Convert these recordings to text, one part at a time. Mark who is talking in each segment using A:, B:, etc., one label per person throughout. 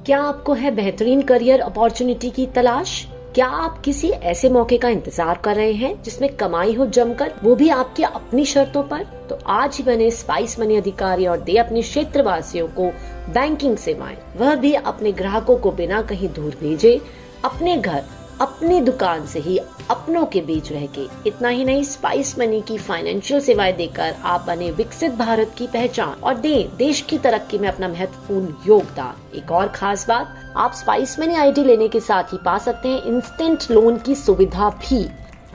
A: क्या आपको है बेहतरीन करियर अपॉर्चुनिटी की तलाश? क्या आप किसी ऐसे मौके का इंतजार कर रहे हैं जिसमें कमाई हो जमकर, वो भी आपकी अपनी शर्तों पर? तो आज ही बने स्पाइस मनी अधिकारी और दे अपने क्षेत्रवासियों को बैंकिंग सेवाएं, वह भी अपने ग्राहकों को बिना कहीं दूर भेजे, अपने घर अपनी दुकान से ही अपनों के बीच रह के। इतना ही नहीं, स्पाइस मनी की फाइनेंशियल सेवाएं देकर आप बने विकसित भारत की पहचान और दें देश की तरक्की में अपना महत्वपूर्ण योगदान। एक और खास बात, आप स्पाइस मनी आईडी लेने के साथ ही पा सकते हैं इंस्टेंट लोन की सुविधा भी।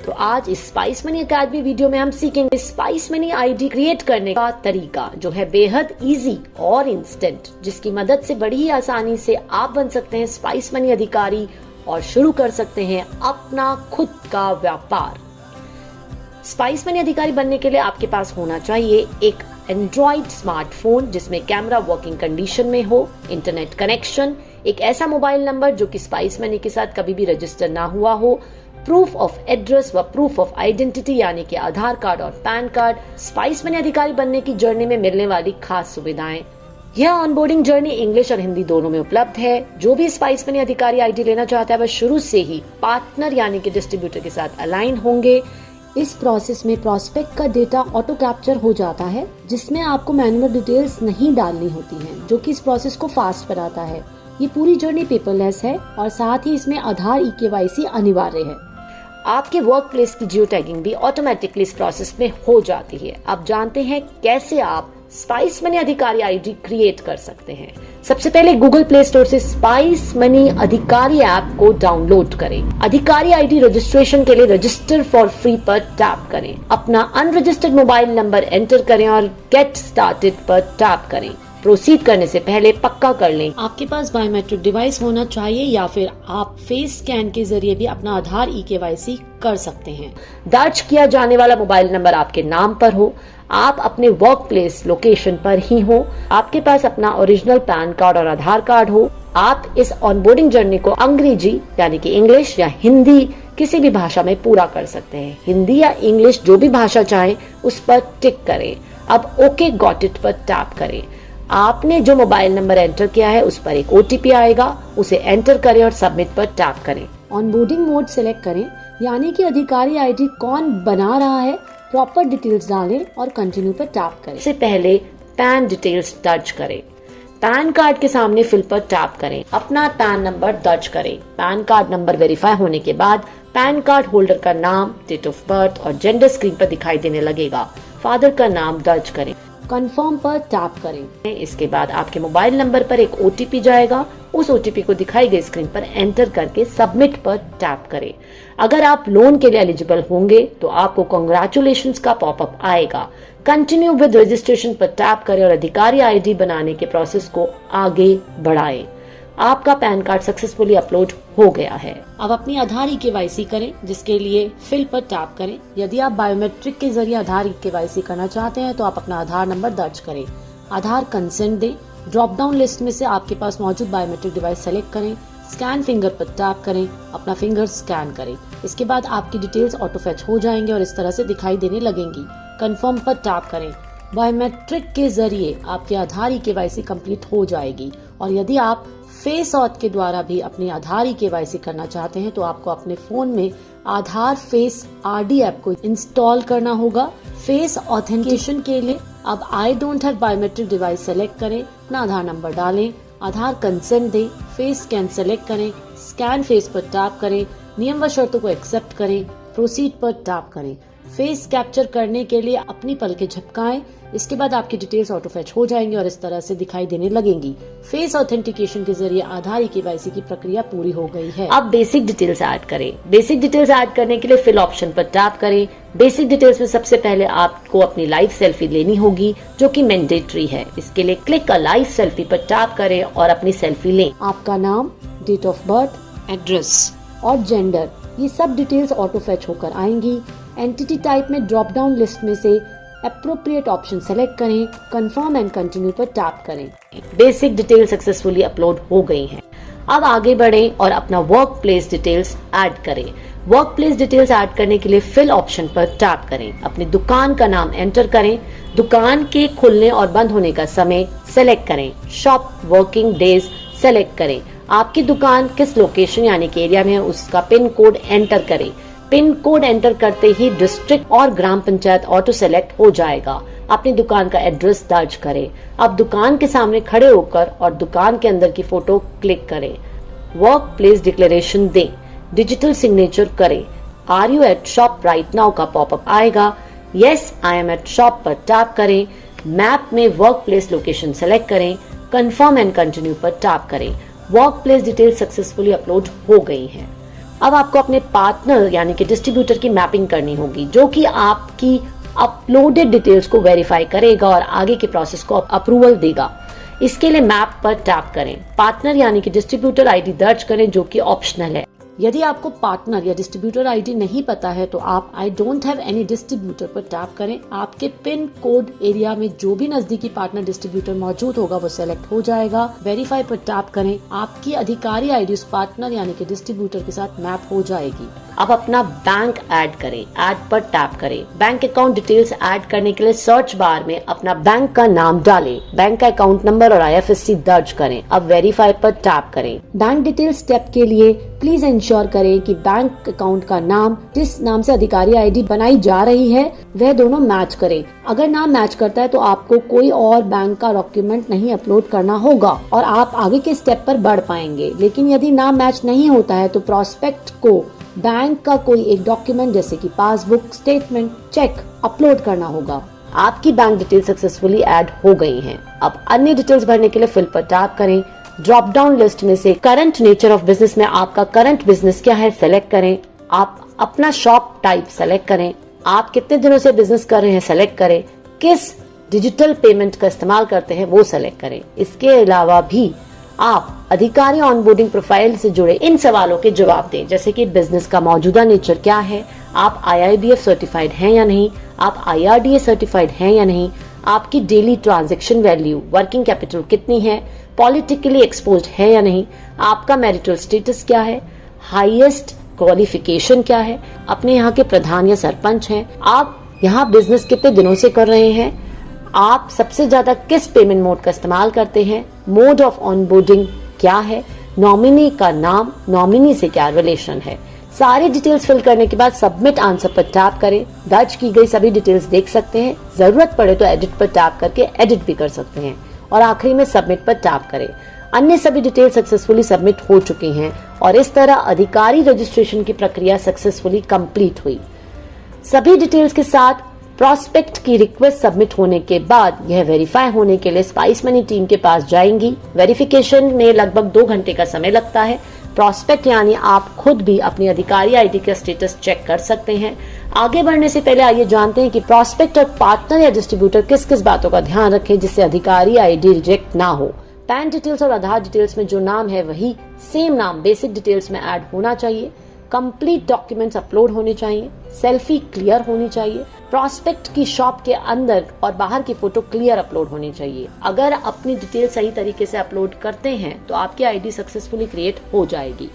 A: तो आज इस स्पाइस मनी अकेडमी वीडियो में हम सीखेंगे स्पाइस मनी आईडी क्रिएट करने का तरीका, जो है बेहद इजी और इंस्टेंट, जिसकी मदद से बड़ी ही आसानी से आप बन सकते हैं स्पाइस मनी अधिकारी और शुरू कर सकते हैं अपना खुद का व्यापार। स्पाइस मनी अधिकारी बनने के लिए आपके पास होना चाहिए एक एंड्रॉइड स्मार्टफोन जिसमें कैमरा वर्किंग कंडीशन में हो, इंटरनेट कनेक्शन, एक ऐसा मोबाइल नंबर जो कि स्पाइस मनी के साथ कभी भी रजिस्टर ना हुआ हो, प्रूफ ऑफ एड्रेस व प्रूफ ऑफ आइडेंटिटी यानी कि आधार कार्ड और पैन कार्ड। स्पाइस मनी अधिकारी बनने की जर्नी में मिलने वाली खास सुविधाएं। यह ऑनबोर्डिंग जर्नी इंग्लिश और हिंदी दोनों में उपलब्ध है। जो भी स्पाइस मनी अधिकारी आईडी लेना चाहता है वह शुरू से ही पार्टनर यानी कि डिस्ट्रीब्यूटर के साथ अलाइन होंगे। इस प्रोसेस में प्रोस्पेक्ट का डेटा ऑटो कैप्चर हो जाता है, जिसमें आपको मैनुअल डिटेल्स नहीं डालनी होती हैं, जो कि इस प्रोसेस को फास्ट बनाता है। ये पूरी जर्नी पेपरलेस है और साथ ही इसमें आधार EKYC अनिवार्य है। आपके वर्क प्लेस की जियो टैगिंग भी ऑटोमेटिकली इस प्रोसेस में हो जाती है। अब जानते हैं कैसे आप स्पाइस मनी अधिकारी आईडी क्रिएट कर सकते हैं। सबसे पहले गूगल प्ले स्टोर से स्पाइस मनी अधिकारी ऐप को डाउनलोड करें। अधिकारी आईडी रजिस्ट्रेशन के लिए रजिस्टर फॉर फ्री पर टैप करें। अपना अनरजिस्टर्ड मोबाइल नंबर एंटर करें और गेट स्टार्टेड पर टैप करें। प्रोसीड करने से पहले पक्का कर लें आपके पास बायोमेट्रिक डिवाइस होना चाहिए, या फिर आप फेस स्कैन के जरिए भी अपना आधार EKYC कर सकते हैं। दर्ज किया जाने वाला मोबाइल नंबर आपके नाम पर हो, आप अपने वर्क प्लेस लोकेशन पर ही हो, आपके पास अपना ओरिजिनल पैन कार्ड और आधार कार्ड हो। आप इस ऑनबोर्डिंग जर्नी को अंग्रेजी यानी कि इंग्लिश या हिंदी किसी भी भाषा में पूरा कर सकते हैं। हिंदी या इंग्लिश जो भी भाषा चाहे उस पर टिक करें। अब ओके गॉट इट पर टैप करें। आपने जो मोबाइल नंबर एंटर किया है उस पर एक OTP आएगा, उसे एंटर करें और सबमिट पर टैप करें। ऑनबोर्डिंग मोड सिलेक्ट करें, यानी कि अधिकारी आईडी कौन बना रहा है, प्रॉपर डिटेल्स डालें और कंटिन्यू पर टैप करें। इससे पहले पैन डिटेल्स दर्ज करें। पैन कार्ड के सामने फिल पर टैप करें। अपना पैन नंबर दर्ज करें। पैन कार्ड नंबर वेरीफाई होने के बाद पैन कार्ड होल्डर का नाम, डेट ऑफ बर्थ और जेंडर स्क्रीन पर दिखाई देने लगेगा। फादर का नाम दर्ज करें। कंफर्म पर टैप करें। इसके बाद आपके मोबाइल नंबर पर एक OTP जाएगा। उस OTP को दिखाई गई स्क्रीन पर एंटर करके सबमिट पर टैप करें। अगर आप लोन के लिए एलिजिबल होंगे तो आपको कांग्रेचुलेशंस का पॉपअप आएगा। कंटिन्यू विद रजिस्ट्रेशन पर टैप करें और अधिकारी आईडी बनाने के प्रोसेस को आगे बढ़ाएं। आपका पैन कार्ड सक्सेसफुली अपलोड हो गया है। अब अपनी आधार EKYC करें, जिसके लिए फिल पर टैप करें। यदि आप बायोमेट्रिक के जरिए आधार EKYC करना चाहते हैं तो आप अपना आधार नंबर दर्ज करें। आधार कंसेंट दें। ड्रॉप डाउन लिस्ट में से आपके पास मौजूद बायोमेट्रिक डिवाइस सेलेक्ट करें। स्कैन फिंगर पर टैप करें। अपना फिंगर स्कैन करें। इसके बाद आपकी डिटेल्स ऑटो फैच हो जाएंगे और इस तरह से दिखाई देने लगेंगी। कंफर्म पर टैप करें। बायोमेट्रिक के जरिए आपके आधार EKYC कंप्लीट हो जाएगी। और यदि आप फेस ऑथ के द्वारा भी अपनी आधार EKYC करना चाहते हैं तो आपको अपने फोन में आधार फेस RD ऐप को इंस्टॉल करना होगा। फेस ऑथेंटिकेशन के लिए अब I don't have biometric device select करें, अपना आधार नंबर डालें, आधार कंसेंट दें, फेस स्कैन सेलेक्ट करें, स्कैन फेस पर टैप करें, नियम व शर्तों को एक्सेप्ट करें, प्रोसीड पर टैप करें। फेस कैप्चर करने के लिए अपनी पलकें झपकाएं। इसके बाद आपकी डिटेल्स ऑटो फैच हो जाएंगी और इस तरह से दिखाई देने लगेंगी। फेस ऑथेंटिकेशन के जरिए आधार EKYC की प्रक्रिया पूरी हो गई है। अब बेसिक डिटेल्स ऐड करें। बेसिक डिटेल्स ऐड करने के लिए फिल ऑप्शन पर टैप करें। बेसिक डिटेल्स में सबसे पहले आपको अपनी लाइव सेल्फी लेनी होगी, जो कि मैंडेटरी है। इसके लिए क्लिक अ लाइव सेल्फी पर टैप करें और अपनी सेल्फी लें। आपका नाम, डेट ऑफ बर्थ, एड्रेस और जेंडर, ये सब डिटेल्स ऑटो फैच होकर आएंगी। एंटिटी टाइप में ड्रॉप डाउन लिस्ट में से एप्रोप्रिएट ऑप्शन सेलेक्ट करें। कंफर्म एंड कंटिन्यू पर टैप करें। बेसिक डिटेल सक्सेसफुली अपलोड हो गई हैं। अब आगे बढ़ें और अपना वर्क प्लेस डिटेल्स ऐड करें। वर्क प्लेस डिटेल्स ऐड करने के लिए फिल ऑप्शन पर टैप करें। अपनी दुकान का नाम एंटर करें। दुकान के खुलने और बंद होने का समय सेलेक्ट करें। शॉप वर्किंग डेज सेलेक्ट करें। आपकी दुकान किस लोकेशन यानी कि एरिया में है उसका पिन कोड एंटर करें। पिन कोड एंटर करते ही डिस्ट्रिक्ट और ग्राम पंचायत ऑटो सेलेक्ट हो जाएगा। अपनी दुकान का एड्रेस दर्ज करें। अब दुकान के सामने खड़े होकर और दुकान के अंदर की फोटो क्लिक करें। वर्क प्लेस डिक्लेरेशन दें। डिजिटल सिग्नेचर करें। Are you at shop right now का पॉपअप आएगा। Yes I am at shop पर टैप करें। मैप में वर्क प्लेस लोकेशन सेलेक्ट करें। कंफर्म एंड कंटिन्यू पर टैप करें। Work place detail successfully upload हो गई है। अब आपको अपने पार्टनर यानी कि डिस्ट्रीब्यूटर की मैपिंग करनी होगी, जो कि आपकी अपलोडेड डिटेल्स को वेरीफाई करेगा और आगे के प्रोसेस को अप्रूवल देगा। इसके लिए मैप पर टैप करें। पार्टनर यानी कि डिस्ट्रीब्यूटर आईडी दर्ज करें, जो कि ऑप्शनल है। यदि आपको पार्टनर या डिस्ट्रीब्यूटर आईडी नहीं पता है तो आप I don't have any distributor पर टैप करें। आपके पिन कोड एरिया में जो भी नजदीकी पार्टनर डिस्ट्रीब्यूटर मौजूद होगा वो सेलेक्ट हो जाएगा। वेरीफाई पर टैप करें। आपकी अधिकारी आईडी उस पार्टनर यानी कि डिस्ट्रीब्यूटर के साथ मैप हो जाएगी। अब अपना बैंक ऐड करें। ऐड पर टैप करें। बैंक अकाउंट डिटेल्स ऐड करने के लिए सर्च बार में अपना बैंक का नाम डालें। बैंक का अकाउंट नंबर और IFSC दर्ज करें। अब वेरीफाई पर टैप करें। बैंक डिटेल स्टेप के लिए प्लीज इंश्योर करें कि बैंक अकाउंट का नाम जिस नाम से अधिकारी आईडी बनाई जा रही है वह दोनों मैच करें। अगर नाम मैच करता है तो आपको कोई और बैंक का डॉक्यूमेंट नहीं अपलोड करना होगा और आप आगे के स्टेप पर बढ़ पाएंगे। लेकिन यदि नाम मैच नहीं होता है तो प्रोस्पेक्ट को बैंक का कोई एक डॉक्यूमेंट जैसे कि पासबुक, स्टेटमेंट, चेक अपलोड करना होगा। आपकी बैंक डिटेल सक्सेसफुली ऐड हो गई हैं। अब अन्य डिटेल्स भरने के लिए फिल पर टैप करें। ड्रॉप डाउन लिस्ट में से करंट नेचर ऑफ बिजनेस में आपका करंट बिजनेस क्या है सेलेक्ट करें। आप अपना शॉप टाइप सेलेक्ट करें। आप कितने दिनों से बिजनेस कर रहे हैं सेलेक्ट करें। किस डिजिटल पेमेंट का इस्तेमाल करते हैं वो सेलेक्ट करें। इसके अलावा भी आप अधिकारी ऑनबोर्डिंग प्रोफाइल से जुड़े इन सवालों के जवाब दें, जैसे कि बिजनेस का मौजूदा नेचर क्या है, आप IIBF सर्टिफाइड हैं या नहीं, आप IRDA सर्टिफाइड हैं या नहीं, आपकी daily transaction value, working capital कितनी है, पॉलिटिकली एक्सपोज्ड है या नहीं, आपका मैरिटल स्टेटस क्या है, हाईएस्ट क्वालिफिकेशन क्या है, अपने यहाँ के प्रधान या सरपंच हैं, आप यहाँ बिजनेस कितने दिनों से कर रहे हैं, आप सबसे ज्यादा किस पेमेंट मोड का इस्तेमाल करते हैं, मोड ऑफ ऑनबोर्डिंग क्या है, नॉमिनी का नाम, नॉमिनी से क्या रिलेशन है। सारी डिटेल्स फिल करने के बाद सबमिट आंसर पर टैप करें। दर्ज की गई सभी डिटेल्स देख सकते हैं। जरूरत पड़े तो एडिट पर टैप करके एडिट भी कर सकते हैं और आखिरी में सबमिट पर टैप करें। अन्य सभी डिटेल सक्सेसफुली सबमिट हो चुकी हैं और इस तरह अधिकारी रजिस्ट्रेशन की प्रक्रिया सक्सेसफुली कंप्लीट हुई। सभी डिटेल्स के साथ प्रोस्पेक्ट की रिक्वेस्ट सबमिट होने के बाद यह वेरीफाई होने के लिए स्पाइस मनी टीम के पास जाएंगी। वेरिफिकेशन में लगभग 2 घंटे का समय लगता है। प्रोस्पेक्ट यानी आप खुद भी अपनी अधिकारी आईडी का स्टेटस चेक कर सकते हैं। आगे बढ़ने से पहले आइए जानते हैं कि प्रोस्पेक्ट और पार्टनर या डिस्ट्रीब्यूटर किस किस बातों का ध्यान रखें जिससे अधिकारी आईडी रिजेक्ट ना हो। पैन डिटेल्स और आधार डिटेल्स में जो नाम है वही सेम नाम बेसिक डिटेल्स में ऐड होना चाहिए। कंप्लीट डॉक्यूमेंट्स अपलोड होने चाहिए। सेल्फी क्लियर होनी चाहिए। प्रोस्पेक्ट की शॉप के अंदर और बाहर की फोटो क्लियर अपलोड होनी चाहिए। अगर अपनी डिटेल सही तरीके से अपलोड करते हैं तो आपकी आईडी सक्सेसफुली क्रिएट हो जाएगी।